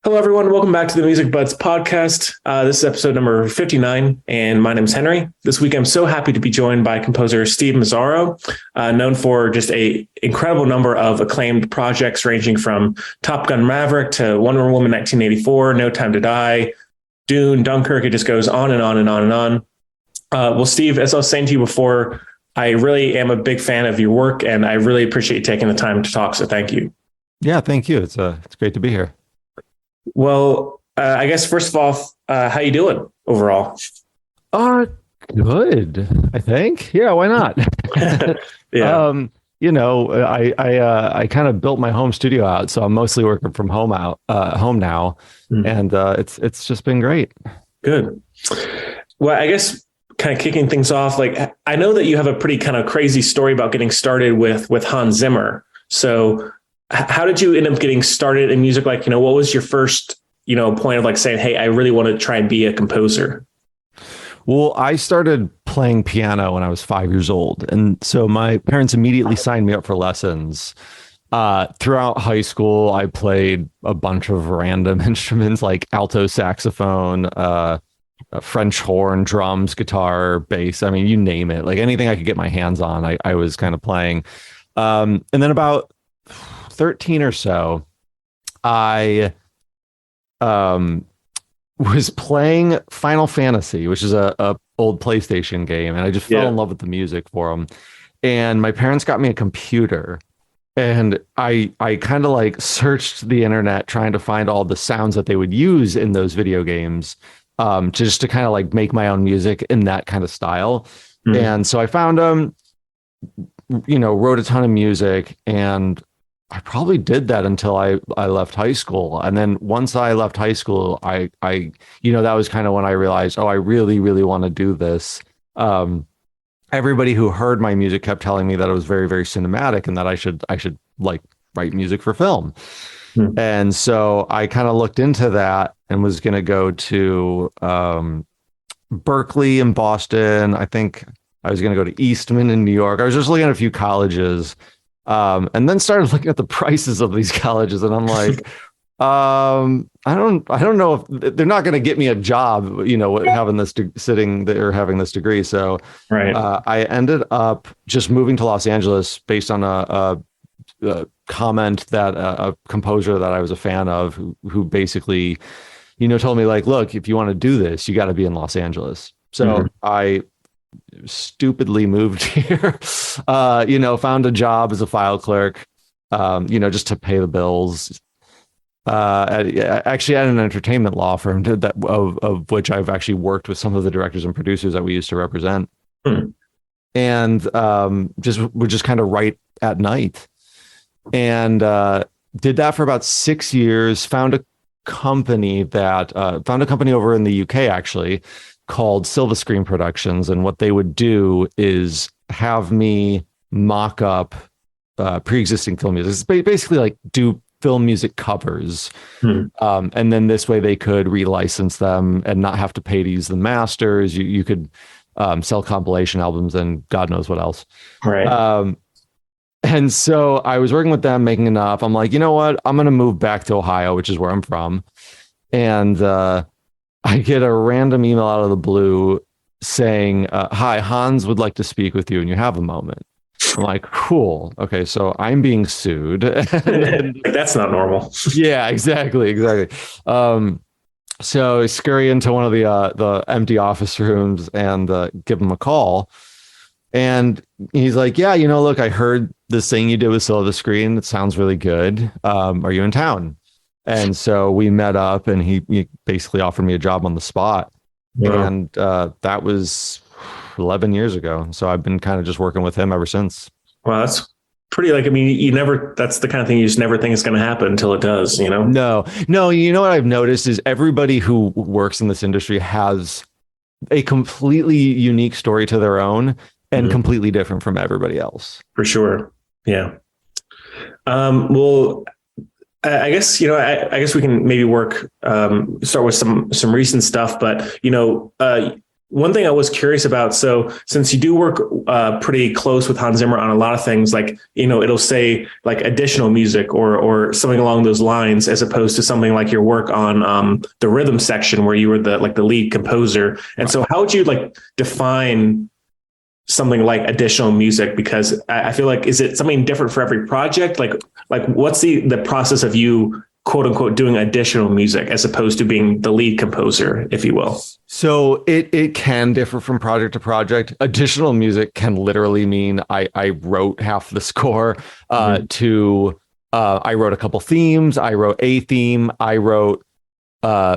Hello, everyone. Welcome back to the Music Buds podcast. This is episode number 59, and my name is Henry. This week, I'm so happy to be joined by composer Steve Mazzaro, known for just a incredible number of acclaimed projects ranging from Top Gun Maverick to Wonder Woman 1984, No Time to Die, Dune, Dunkirk. It just goes on and on and on and on. Well, Steve, as I was saying to you before, I really am a big fan of your work, and I really appreciate you taking the time to talk. So thank you. Yeah, thank you. It's great to be here. Well, I guess first of all, how you doing overall? Good. I think. Yeah, why not? Yeah. I kind of built my home studio out, so I'm mostly working from home now, and it's just been great. Good. Well, I guess kind of kicking things off, like I know that you have a pretty kind of crazy story about getting started with Hans Zimmer. So how did you end up getting started in music? Like, what was your first, point of like saying, hey, I really want to try and be a composer? Well, I started playing piano when I was 5 years old. And so my parents immediately signed me up for lessons. Throughout high school, I played a bunch of random instruments like alto saxophone, French horn, drums, guitar, bass. I mean, you name it. Like anything I could get my hands on, I was kind of playing. And then about 13 or so, I was playing Final Fantasy, which is a old PlayStation game, and I just fell in love with the music for them. And my parents got me a computer, and I kind of like searched the internet trying to find all the sounds that they would use in those video games, just to kind of like make my own music in that kind of style. Mm-hmm. And so I found them, wrote a ton of music, and I probably did that until I left high school. And then once I left high school, I that was kind of when I realized, I really, really want to do this. Everybody who heard my music kept telling me that it was very, very cinematic and that I should like write music for film. Hmm. And so I kind of looked into that and was going to go to Berkeley in Boston. I think I was going to go to Eastman in New York. I was just looking at a few colleges. And then started looking at the prices of these colleges, and I'm like, I don't know if they're not going to get me a job, having this having this degree. So right. I ended up just moving to Los Angeles based on a comment that a composer that I was a fan of, who basically, told me like, look, if you want to do this, you got to be in Los Angeles. So mm-hmm. I stupidly moved here, found a job as a file clerk, just to pay the bills. Actually at an entertainment law firm, did that of which I've actually worked with some of the directors and producers that we used to represent. And would just kind of write at night, and did that for about 6 years. Found a company over in the UK actually, called Silva Screen Productions, and what they would do is have me mock up pre-existing film music. It's basically like do film music covers, and then this way they could relicense them and not have to pay to use the masters. You could sell compilation albums and God knows what else. Right. And so I was working with them, making enough. I'm like, you know what? I'm going to move back to Ohio, which is where I'm from, and I get a random email out of the blue saying, hi, Hans would like to speak with you and you have a moment. I'm like, cool. Okay, so I'm being sued. That's not normal. Yeah, exactly. So I scurry into one of the empty office rooms and give him a call. And he's like, yeah, look, I heard this thing you did with Silva Screen. It sounds really good. Are you in town? And so we met up, and he basically offered me a job on the spot. Yeah. And that was 11 years ago. So I've been kind of just working with him ever since. Wow, that's pretty, that's the kind of thing you just never think is going to happen until it does, No, what I've noticed is everybody who works in this industry has a completely unique story to their own and completely different from everybody else. For sure. Yeah. Well, I guess, I guess we can maybe start with some recent stuff, but, one thing I was curious about, so since you do work pretty close with Hans Zimmer on a lot of things, like, it'll say like additional music or something along those lines, as opposed to something like your work on the rhythm section where you were the lead composer. And so how would you like define something like additional music? Because I feel like, is it something different for every project? Like what's the process of you, quote unquote, doing additional music as opposed to being the lead composer, if you will? So it can differ from project to project. Additional music can literally mean I wrote half the score to I wrote a couple themes. I wrote a theme. I wrote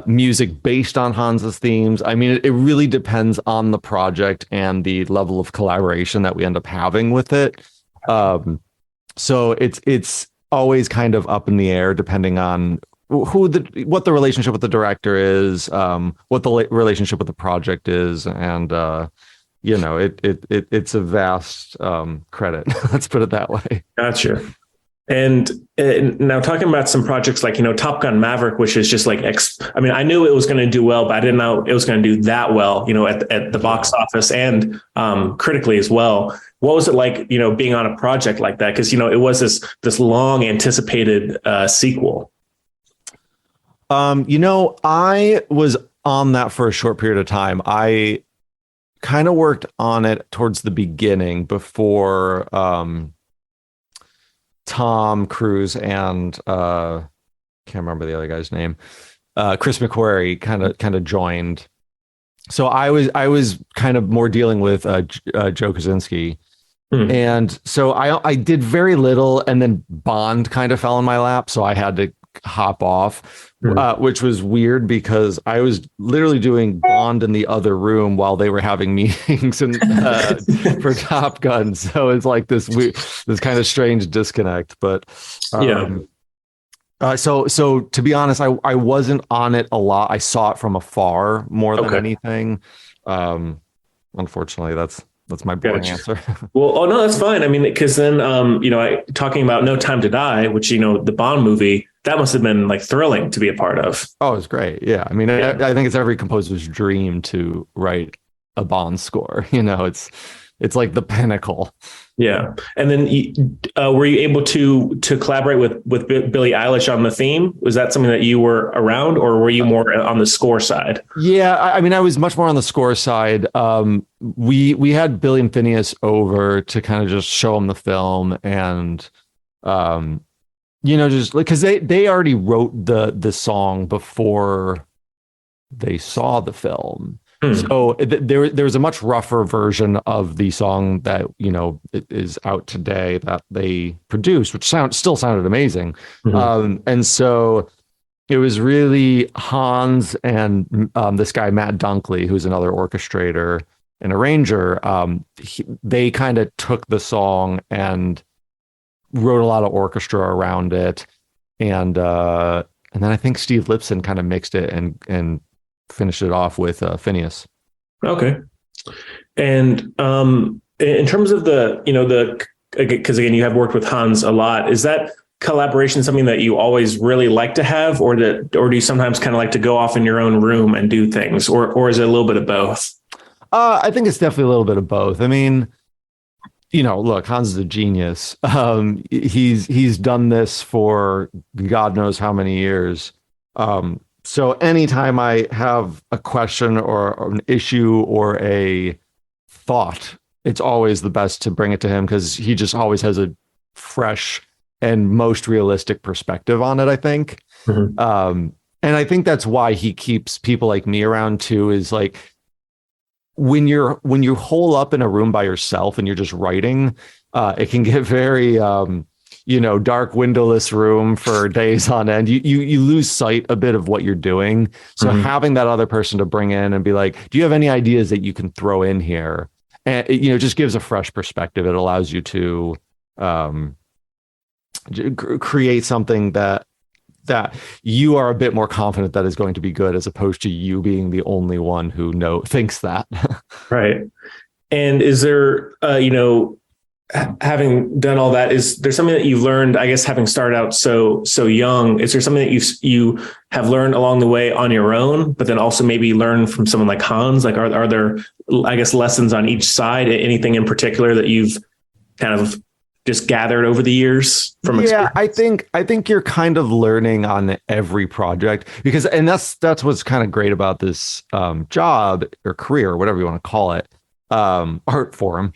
music based on Hans's themes. I mean, it really depends on the project and the level of collaboration that we end up having with it. So it's always kind of up in the air depending on what the relationship with the director is, what the relationship with the project is, and it's a vast credit. Let's put it that way. Gotcha. And now talking about some projects like, Top Gun Maverick, which is just like, I knew it was going to do well, but I didn't know it was going to do that well, at the box office and critically as well. What was it like, being on a project like that? Because, it was this long anticipated sequel. I was on that for a short period of time. I kind of worked on it towards the beginning before Tom Cruise and can't remember the other guy's name, Chris McQuarrie kind of joined. So I was kind of more dealing with Joe Kosinski. And so I did very little, and then Bond kind of fell in my lap, so I had to hop off, which was weird because I was literally doing Bond in the other room while they were having meetings and for Top Gun. So it's like this kind of strange disconnect. But so to be honest, I wasn't on it a lot. I saw it from afar more than anything. Unfortunately, that's my boring answer. Well, no, that's fine. I mean, because then, talking about No Time to Die, which, the Bond movie, that must have been like thrilling to be a part of. Oh, it's great. Yeah. I mean, I think it's every composer's dream to write a Bond score. It's like the pinnacle. Yeah. And then were you able to collaborate with Billie Eilish on the theme? Was that something that you were around, or were you more on the score side? Yeah, I mean, I was much more on the score side. We had Billy and Phineas over to kind of just show them the film, and just because they already wrote the song before they saw the film. So there was a much rougher version of the song that, is out today that they produced, which still sounded amazing. And so it was really Hans and this guy, Matt Dunkley, who's another orchestrator and arranger. They kind of took the song and wrote a lot of orchestra around it. And then I think Steve Lipson kind of mixed it and finished it off with Phineas. Okay. And in terms of because again, you have worked with Hans a lot, is that collaboration something that you always really like to have, or do you sometimes kind of like to go off in your own room and do things, or is it a little bit of both? I think it's definitely a little bit of both. I mean, look, Hans is a genius. He's done this for God knows how many years. So anytime I have a question or an issue or a thought, it's always the best to bring it to him, because he just always has a fresh and most realistic perspective on it, I think. And I think that's why he keeps people like me around too, is like when you hole up in a room by yourself and you're just writing, it can get very dark windowless room for days on end. You lose sight a bit of what you're doing. So having that other person to bring in and be like, do you have any ideas that you can throw in here? And it just gives a fresh perspective. It allows you to create something that you are a bit more confident that is going to be good, as opposed to you being the only one who thinks that. Right. And is there, having done all that, is there something that you've learned, I guess, having started out so young? Is there something that you have learned along the way on your own, but then also maybe learn from someone like Hans? Like, are there, I guess, lessons on each side? Anything in particular that you've kind of just gathered over the years from experience? I think you're kind of learning on every project, because, and that's what's kind of great about this job or career or whatever you want to call it, art form.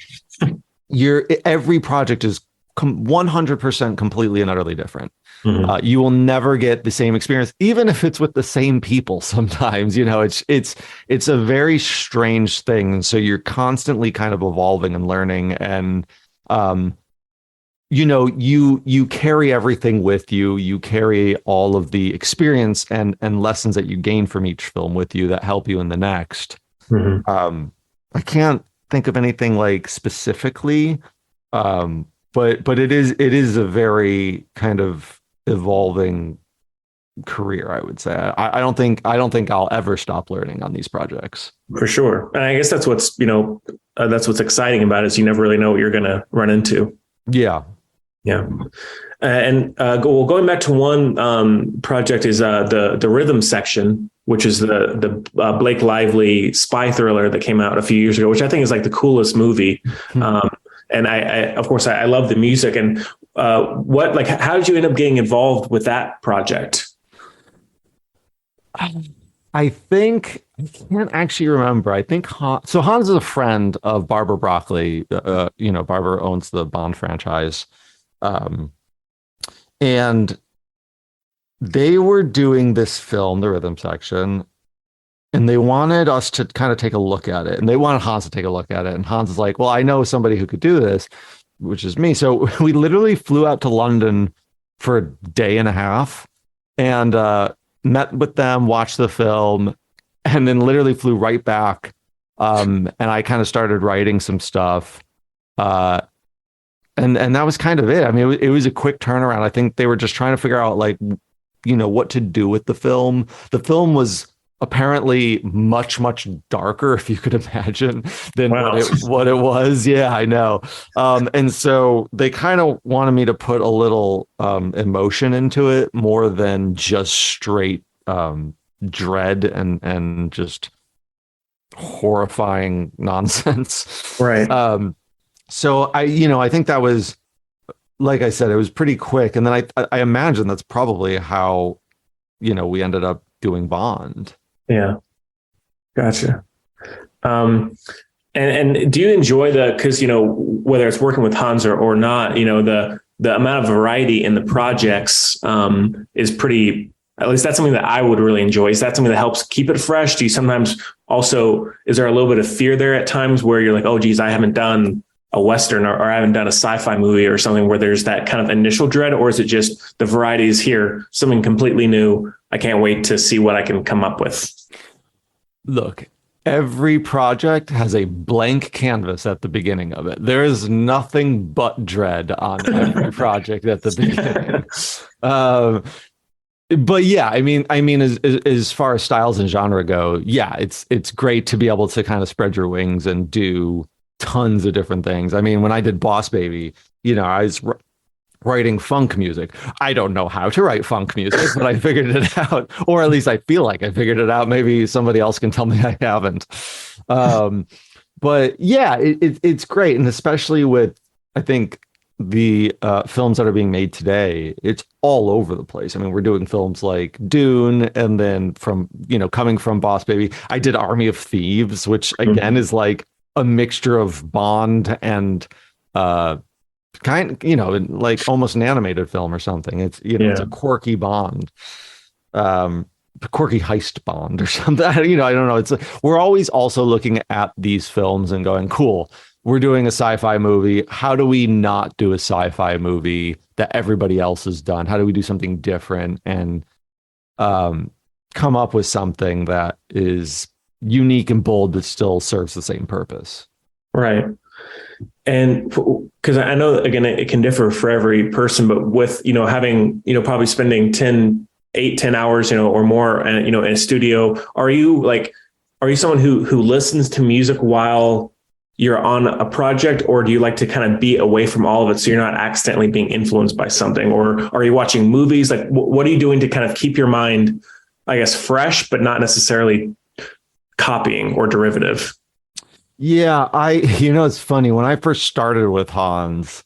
Every project is 100% completely and utterly different. Mm-hmm. You will never get the same experience, even if it's with the same people. Sometimes, it's a very strange thing. So you're constantly kind of evolving and learning, and you carry everything with you. You carry all of the experience and lessons that you gain from each film with you that help you in the next. Mm-hmm. I can't think of anything like specifically, but it is a very kind of evolving career, I would say. I don't think I'll ever stop learning on these projects. For sure. And I guess that's what's exciting about it, is you never really know what you're going to run into. Yeah. And going back to one project is the rhythm section, which is the Blake Lively spy thriller that came out a few years ago, which I think is like the coolest movie. And I of course I love the music. And how did you end up getting involved with that project? I think, I can't actually remember. I think Hans is a friend of Barbara Broccoli. Barbara owns the Bond franchise. And they were doing this film, the rhythm section, and they wanted us to kind of take a look at it. And they wanted Hans to take a look at it. And Hans is like, well, I know somebody who could do this, which is me. So we literally flew out to London for a day and a half and met with them, watched the film, and then literally flew right back. And I kind of started writing some stuff. And that was kind of it. I mean, it was a quick turnaround. I think they were just trying to figure out, what to do with the film. The film was apparently much, much darker, if you could imagine, than what it was. Yeah, I know. And so they kind of wanted me to put a little emotion into it, more than just straight dread and just horrifying nonsense. Right. So I think that was, like I said, it was pretty quick. And then I imagine that's probably how, we ended up doing Bond. Yeah. Gotcha. And do you enjoy because, whether it's working with Hans or not, the amount of variety in the projects is pretty, at least that's something that I would really enjoy. Is that something that helps keep it fresh? Do you sometimes also, is there a little bit of fear there at times where you're like, oh, geez, I haven't done a Western or I haven't done a sci-fi movie or something, where there's that kind of initial dread? Or is it just the variety is here, something completely new? I can't wait to see what I can come up with. Look, every project has a blank canvas at the beginning of it. There is nothing but dread on every project at the beginning. But yeah, I mean, as far as styles and genre go, yeah, it's great to be able to kind of spread your wings and do tons of different things. I mean, when I did Boss Baby, I was writing funk music. I don't know how to write funk music, but I figured it out, or at least I feel like I figured it out. Maybe somebody else can tell me I haven't. But yeah, it's great. And especially with, I think, the films that are being made today, it's all over the place. I mean, we're doing films like Dune, and then coming from Boss Baby, I did Army of Thieves, which again is like a mixture of Bond and like almost an animated film or something. It's it's a quirky Bond, quirky heist Bond or something. I don't know. We're always also looking at these films and going, cool, we're doing a sci-fi movie. How do we not do a sci-fi movie that everybody else has done? How do we do something different and come up with something that is unique and bold but still serves the same purpose? Right. And because I know, again, it can differ for every person, but with, having, probably spending 10 hours, or more, and, in a studio, are you someone who listens to music while you're on a project, or do you like to kind of be away from all of it so you're not accidentally being influenced by something? Or are you watching movies? Like, what are you doing to kind of keep your mind, I guess, fresh, but not necessarily copying or derivative? Yeah, it's funny. When I first started with Hans,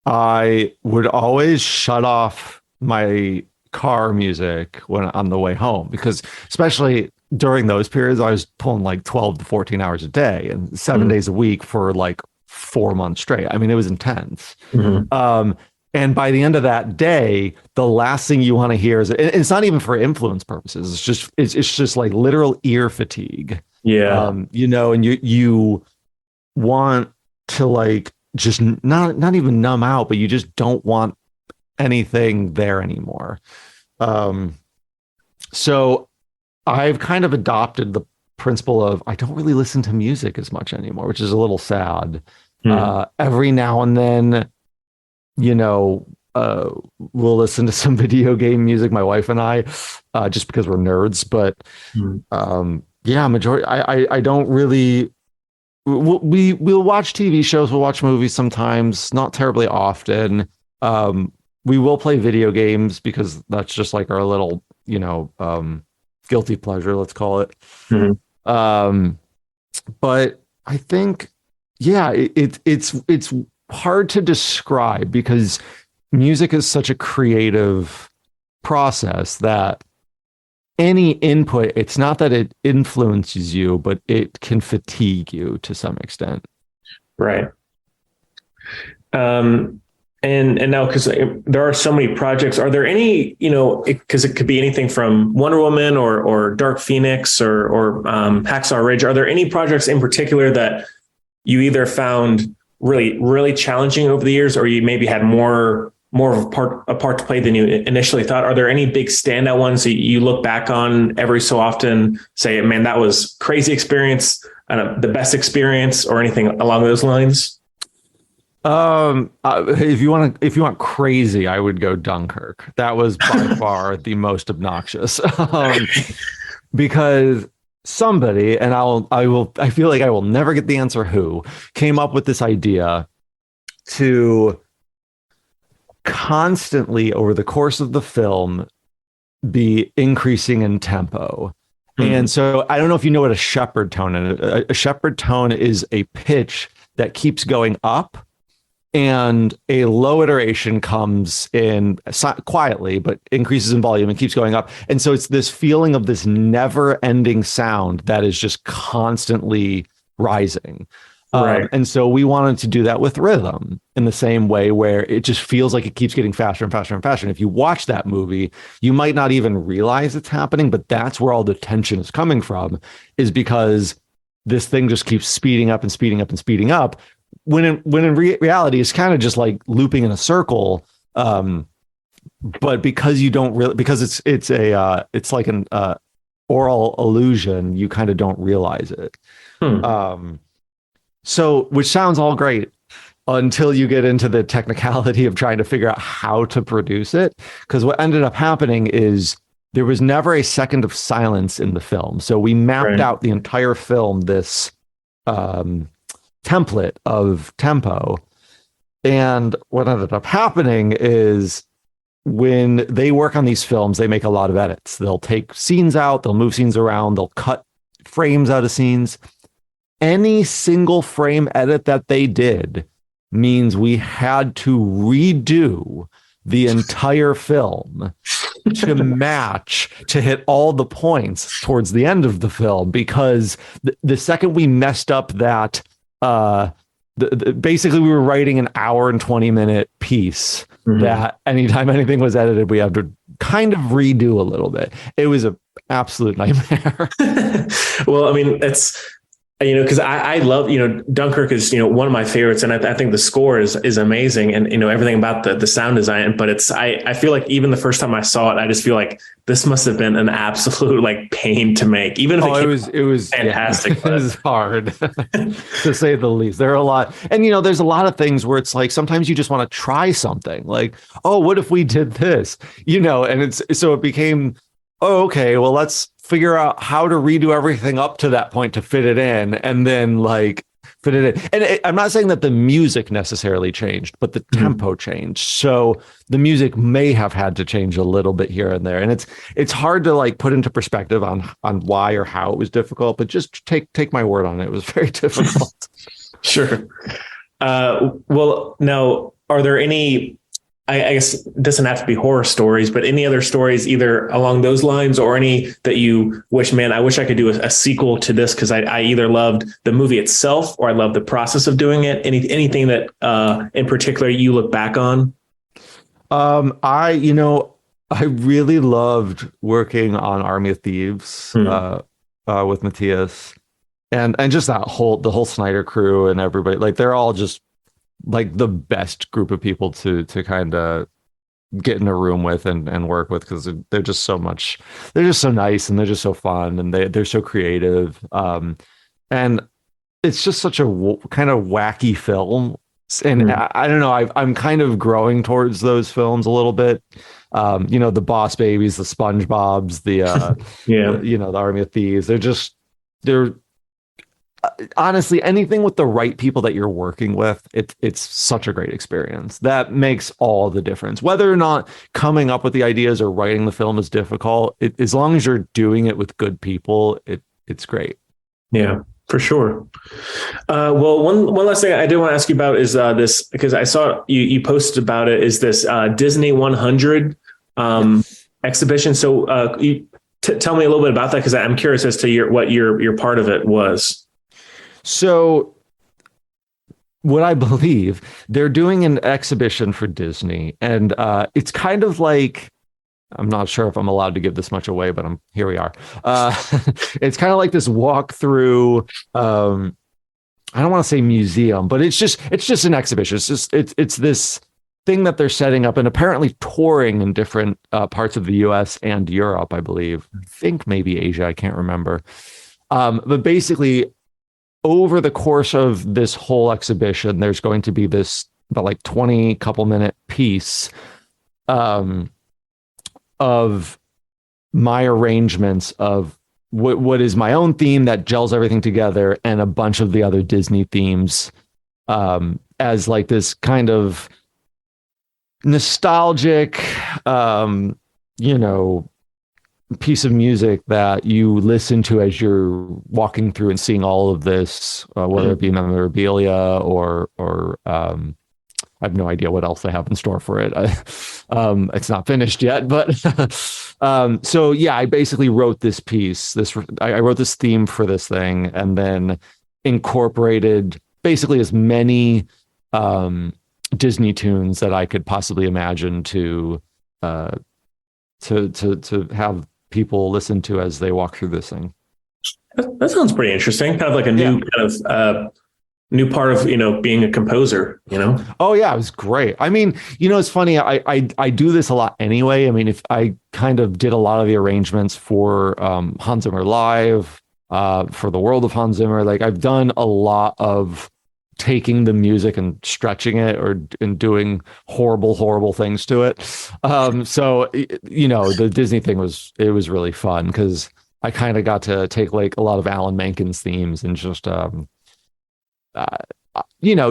I would always shut off my car music when on the way home, because especially during those periods, I was pulling like 12 to 14 hours a day and 7 days a week for like 4 months straight. I mean, it was intense. And by the end of that day, the last thing you want to hear is, it's not even for influence purposes. It's just like literal ear fatigue. Yeah. And you want to like just not even numb out, but you just don't want anything there anymore. So I've kind of adopted the principle of, I don't really listen to music as much anymore, which is a little sad. Every now and then, we'll listen to some video game music, my wife and I, just because we're nerds. But majority, I don't really. We'll watch TV shows, we'll watch movies sometimes, not terribly often. We will play video games because that's just like our little, guilty pleasure, let's call it. But I think, it's hard to describe because music is such a creative process that any input, it's not that it influences you, but it can fatigue you to some extent. Right. And now, because there are so many projects, are there any, because it could be anything from Wonder Woman or Dark Phoenix or Hacksaw Ridge. Are there any projects in particular that you either found really, really challenging over the years, or you maybe had more of a part to play than you initially thought? Are there any big standout ones that you look back on every so often, say, man, that was crazy experience, the best experience, or anything along those lines? If you want crazy, I would go Dunkirk. That was by far the most obnoxious, because somebody, and I feel like I will never get the answer who, came up with this idea to constantly over the course of the film be increasing in tempo. And so I don't know if you know what a shepherd tone is. A shepherd tone is a pitch that keeps going up, and a low iteration comes in quietly, but increases in volume and keeps going up. And so it's this feeling of this never ending sound that is just constantly rising. Right. And so we wanted to do that with rhythm in the same way, where it just feels like it keeps getting faster and faster and faster. And if you watch that movie, you might not even realize it's happening, but that's where all the tension is coming from, is because this thing just keeps speeding up and speeding up and speeding up. When in reality, it's kind of just like looping in a circle. But because you don't really, because it's like an oral illusion, you kind of don't realize it. So, which sounds all great until you get into the technicality of trying to figure out how to produce it. Because what ended up happening is there was never a second of silence in the film. So we mapped out the entire film, this template of tempo. And what ended up happening is when they work on these films, they make a lot of edits. They'll take scenes out, they'll move scenes around, they'll cut frames out of scenes. Any single frame edit that they did means we had to redo the entire film to match, to hit all the points towards the end of the film, because the second we messed up that, basically we were writing an hour and 20-minute piece that anytime anything was edited, we had to kind of redo a little bit. It was an absolute nightmare. Well, I mean, it's, because I love, Dunkirk is, one of my favorites. And I think the score is amazing, and, everything about the sound design. But I feel like even the first time I saw it, I just feel like this must have been an absolute like pain to make, even if it was fantastic. Yeah, it was hard to say the least. There are a lot. And, there's a lot of things where it's like, sometimes you just want to try something like, oh, what if we did this, and so it became, oh, okay, well, let's figure out how to redo everything up to that point to fit it in, and then like fit it in. And I'm not saying that the music necessarily changed, but the tempo changed. So the music may have had to change a little bit here and there. And it's hard to like put into perspective on why or how it was difficult, but just take my word on it. It was very difficult. Sure. Well, now, are there any, I guess it doesn't have to be horror stories, but any other stories either along those lines or any that you wish, man, I wish I could do a sequel to this because I either loved the movie itself or I loved the process of doing it. Anything that in particular you look back on? I really loved working on Army of Thieves with Matthias and just the whole Snyder crew and everybody. Like they're all just like the best group of people to kind of get in a room with and work with because they're just so nice and they're just so fun and they're so creative. And it's just such a kind of wacky film. And I don't know, I'm kind of growing towards those films a little bit. The Boss Babies, the SpongeBobs, the Army of Thieves. They're honestly, anything with the right people that you're working with, it's such a great experience. That makes all the difference. Whether or not coming up with the ideas or writing the film is difficult, as long as you're doing it with good people, it's great. Yeah, for sure. Well, one last thing I did want to ask you about is this, because I saw you posted about it, is this Disney 100 exhibition. So you tell me a little bit about that, because I'm curious as to what your part of it was. So what I believe, they're doing an exhibition for Disney, and it's kind of like, I'm not sure if I'm allowed to give this much away, but here we are. It's kind of like this walk through, I don't want to say museum, but it's just an exhibition. It's this thing that they're setting up and apparently touring in different parts of the US and Europe, I believe. I think maybe Asia, I can't remember. But basically, over the course of this whole exhibition, there's going to be this about like 20 couple minute piece of my arrangements of what is my own theme that gels everything together and a bunch of the other Disney themes as like this kind of nostalgic, piece of music that you listen to as you're walking through and seeing all of this, whether it be memorabilia or I have no idea what else they have in store for it. It's not finished yet, but so yeah, I basically wrote this piece. I wrote this theme for this thing, and then incorporated basically as many Disney tunes that I could possibly imagine to have people listen to as they walk through this thing. That sounds pretty interesting. Kind of like a new kind of new part of being a composer. Oh yeah, it was great. I mean, it's funny. I do this a lot anyway. I mean, if I kind of did a lot of the arrangements for Hans Zimmer Live, for the World of Hans Zimmer. Like I've done a lot of taking the music and stretching it and doing horrible things to it. So the Disney thing was really fun because I kind of got to take like a lot of Alan Menken's themes and just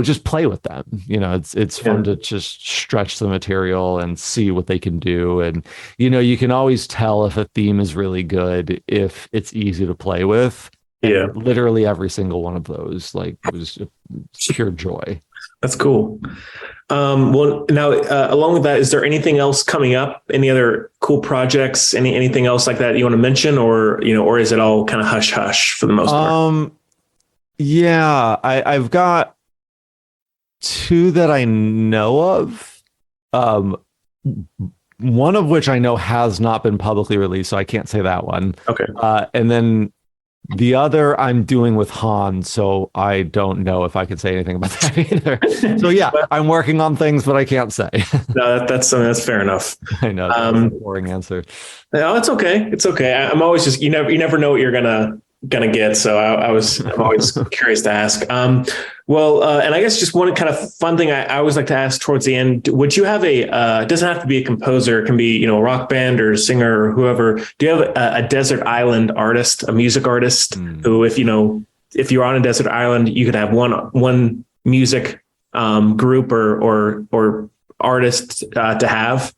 just play with them. It's fun to just stretch the material and see what they can do. And you can always tell if a theme is really good if it's easy to play with. Yeah, and literally every single one of those, like, it was pure joy. That's cool. Well, now, along with that, is there anything else coming up? Any other cool projects? Anything else like that you want to mention, or is it all kind of hush hush for the most part? Yeah, I've got two that I know of. One of which I know has not been publicly released, so I can't say that one. Okay. And then the other I'm doing with Han, so I don't know if I can say anything about that either. So yeah, I'm working on things, but I can't say. No, that's fair enough. I know that's a boring answer. No, it's okay. It's okay. I'm always just you never know what you're gonna get. So I'm always curious to ask. And I guess just one kind of fun thing I always like to ask towards the end, would you have it doesn't have to be a composer, it can be, a rock band or singer or whoever. Do you have a desert island artist, a music artist who, if if you're on a desert island, you could have one music group or artist to have?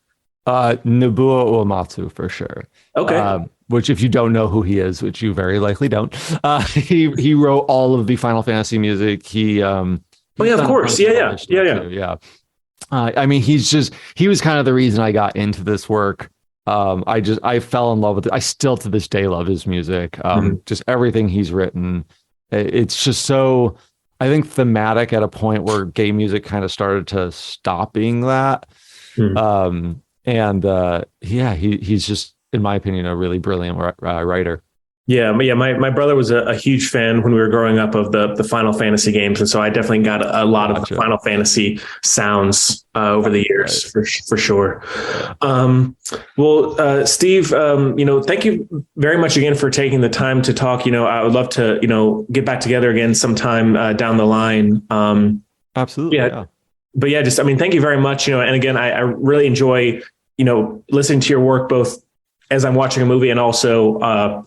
Nobuo Uematsu for sure. Okay. Which, if you don't know who he is, which you very likely don't, he wrote all of the Final Fantasy music. Oh yeah, of course. Yeah. I mean, he was kind of the reason I got into this work. I fell in love with it. I still to this day love his music. Just everything he's written. It's just so, I think, thematic at a point where gay music kind of started to stop being that. He's just, in my opinion, a really brilliant writer. Yeah, my brother was a huge fan when we were growing up of the Final Fantasy games, and so I definitely got a lot of the Final Fantasy sounds over the years, for sure. Steve, thank you very much again for taking the time to talk. I would love to get back together again sometime down the line. Absolutely. Yeah. But yeah, thank you very much. And again, I really enjoy listening to your work both as I'm watching a movie and also,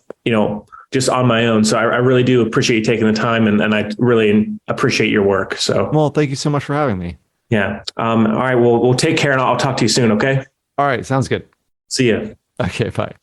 just on my own. So I really do appreciate you taking the time and I really appreciate your work. So, well, thank you so much for having me. Yeah. All right. We'll take care and I'll talk to you soon. Okay. All right. Sounds good. See ya. Okay. Bye.